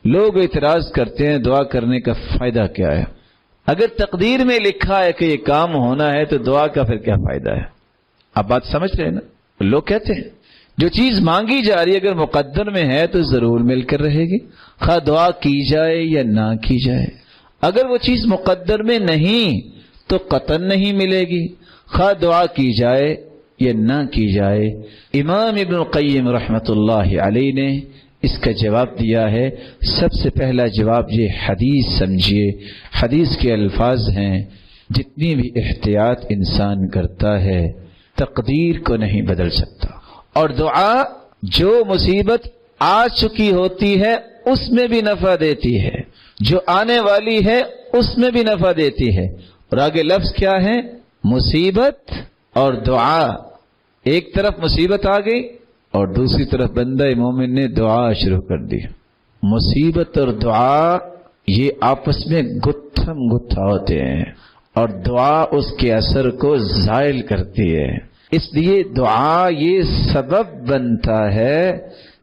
لوگ اعتراض کرتے ہیں دعا کرنے کا فائدہ کیا ہے؟ اگر تقدیر میں لکھا ہے کہ یہ کام ہونا ہے تو دعا کا پھر کیا فائدہ ہے؟ آپ بات سمجھ رہے ہیں نا؟ لوگ کہتے ہیں جو چیز مانگی جا رہی ہے اگر مقدر میں ہے تو ضرور مل کر رہے گی، خواہ دعا کی جائے یا نہ کی جائے۔ اگر وہ چیز مقدر میں نہیں تو قطعاً نہیں ملے گی، خواہ دعا کی جائے یا نہ کی جائے۔ امام ابن القیم رحمۃ اللہ علیہ نے اس کا جواب دیا ہے۔ سب سے پہلا جواب یہ حدیث سمجھیے، حدیث کے الفاظ ہیں جتنی بھی احتیاط انسان کرتا ہے تقدیر کو نہیں بدل سکتا، اور دعا جو مصیبت آ چکی ہوتی ہے اس میں بھی نفع دیتی ہے، جو آنے والی ہے اس میں بھی نفع دیتی ہے۔ اور آگے لفظ کیا ہے؟ مصیبت اور دعا۔ ایک طرف مصیبت آ گئی اور دوسری طرف بندہ مومن نے دعا شروع کر دی۔ مصیبت اور دعا یہ آپس میں گتھم گتھا ہوتے ہیں اور دعا اس کے اثر کو زائل کرتی ہے۔ اس لیے دعا یہ سبب بنتا ہے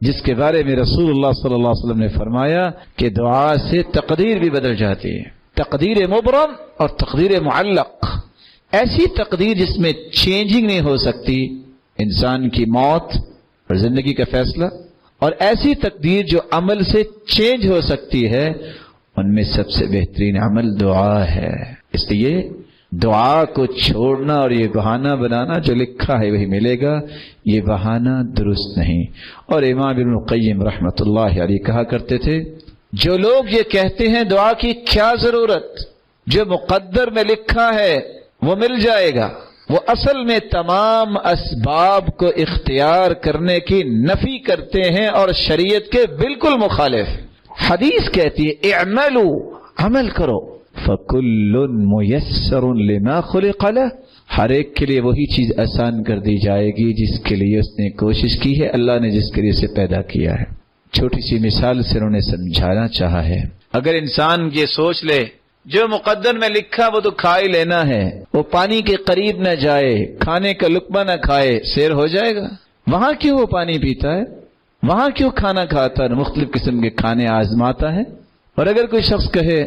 جس کے بارے میں رسول اللہ صلی اللہ علیہ وسلم نے فرمایا کہ دعا سے تقدیر بھی بدل جاتی ہے، تقدیر مبرم اور تقدیر معلق۔ ایسی تقدیر جس میں چینجنگ نہیں ہو سکتی، انسان کی موت اور زندگی کا فیصلہ، اور ایسی تقدیر جو عمل سے چینج ہو سکتی ہے، ان میں سب سے بہترین عمل دعا ہے۔ اس لیے دعا کو چھوڑنا اور یہ بہانہ بنانا جو لکھا ہے وہی ملے گا، یہ بہانہ درست نہیں۔ اور امام ابن القیم رحمۃ اللہ علیہ کہا کرتے تھے جو لوگ یہ کہتے ہیں دعا کی کیا ضرورت، جو مقدر میں لکھا ہے وہ مل جائے گا، وہ اصل میں تمام اسباب کو اختیار کرنے کی نفی کرتے ہیں اور شریعت کے بالکل مخالف۔ حدیث کہتی ہے اعملوا، عمل کرو، فَكُلٌّ مُيَسَّرٌ لِمَا خُلِقَ لَهُ، ہر ایک کے لیے وہی چیز آسان کر دی جائے گی جس کے لیے اس نے کوشش کی ہے، اللہ نے جس کے لیے اسے پیدا کیا ہے۔ چھوٹی سی مثال سے انہوں نے سمجھانا چاہا ہے۔ اگر انسان یہ سوچ لے جو مقدر میں لکھا وہ تو کھا ہی لینا ہے، وہ پانی کے قریب نہ جائے، کھانے کا لقمہ نہ کھائے، سیر ہو جائے گا۔ وہاں کیوں وہ پانی پیتا ہے، وہاں کیوں کھانا کھاتا ہے، مختلف قسم کے کھانے آزماتا ہے۔ اور اگر کوئی شخص کہے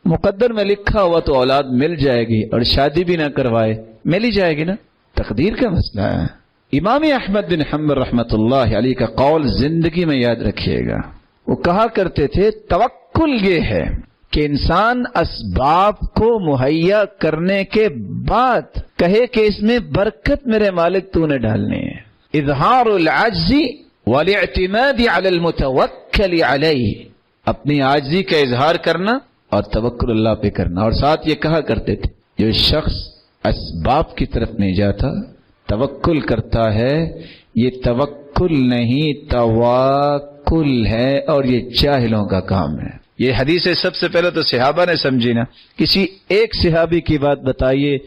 مقدر میں لکھا ہوا تو اولاد مل جائے گی اور شادی بھی نہ کروائے، مل ہی جائے گی نا، تقدیر کا مسئلہ ہے۔ امام احمد بن حنبل رحمۃ اللہ علیہ کا قول زندگی میں یاد رکھیے گا، وہ کہا کرتے تھے توکل یہ ہے کہ انسان اسباب کو مہیا کرنے کے بعد کہے کہ اس میں برکت میرے مالک تو نے ڈالنی ہے۔ اظہار العجز والاعتماد علی المتوکل علیہ، اپنی عاجزی کا اظہار کرنا اور توکل اللہ پہ کرنا۔ اور ساتھ یہ کہا کرتے تھے جو شخص اسباب کی طرف نہیں جاتا توکل کرتا ہے، یہ توکل نہیں تواکل ہے، اور یہ جاہلوں کا کام ہے۔ یہ حدیث سب سے پہلے تو صحابہ نے سمجھی نا۔ کسی ایک صحابی کی بات بتائیے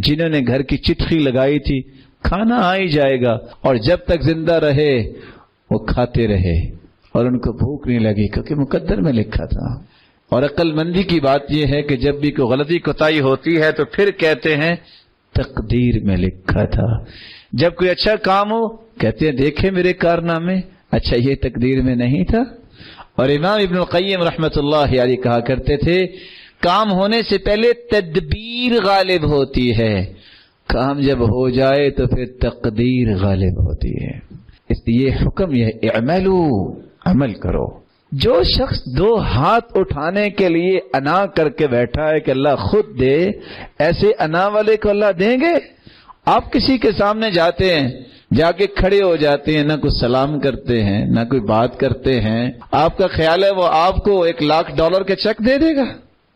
جنہوں نے گھر کی چٹھی لگائی تھی کھانا آ ہی جائے گا، اور جب تک زندہ رہے وہ کھاتے رہے اور ان کو بھوک نہیں لگی کیونکہ مقدر میں لکھا تھا۔ اور عقل مندی کی بات یہ ہے کہ جب بھی کوئی غلطی کوتاہی ہوتی ہے تو پھر کہتے ہیں تقدیر میں لکھا تھا۔ جب کوئی اچھا کام ہو کہتے ہیں دیکھے میرے کارنامے، اچھا یہ تقدیر میں نہیں تھا۔ اور امام ابن القیم رحمۃ اللہ علیہ کہا کرتے تھے کام ہونے سے پہلے تدبیر غالب ہوتی ہے، کام جب ہو جائے تو پھر تقدیر غالب ہوتی ہے۔ اس لیے حکم یہ اعملوا، عمل کرو۔ جو شخص دو ہاتھ اٹھانے کے لیے انا کر کے بیٹھا ہے کہ اللہ خود دے، ایسے انا والے کو اللہ دیں گے؟ آپ کسی کے سامنے جاتے ہیں، جا کے کھڑے ہو جاتے ہیں، نہ کوئی سلام کرتے ہیں نہ کوئی بات کرتے ہیں، آپ کا خیال ہے وہ آپ کو $1,00,000 کا چیک دے دے گا؟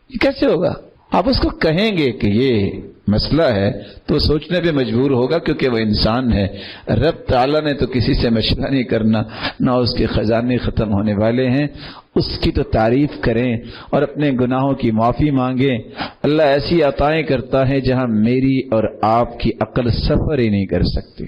یہ کیسے ہوگا؟ آپ اس کو کہیں گے کہ یہ مسئلہ ہے تو سوچنے پہ مجبور ہوگا کیونکہ وہ انسان ہے۔ رب تعالیٰ نے تو کسی سے مشورہ نہیں کرنا، نہ اس کے خزانے ختم ہونے والے ہیں۔ اس کی تو تعریف کریں اور اپنے گناہوں کی معافی مانگیں۔ اللہ ایسی عطائیں کرتا ہے جہاں میری اور آپ کی عقل سفر ہی نہیں کر سکتی۔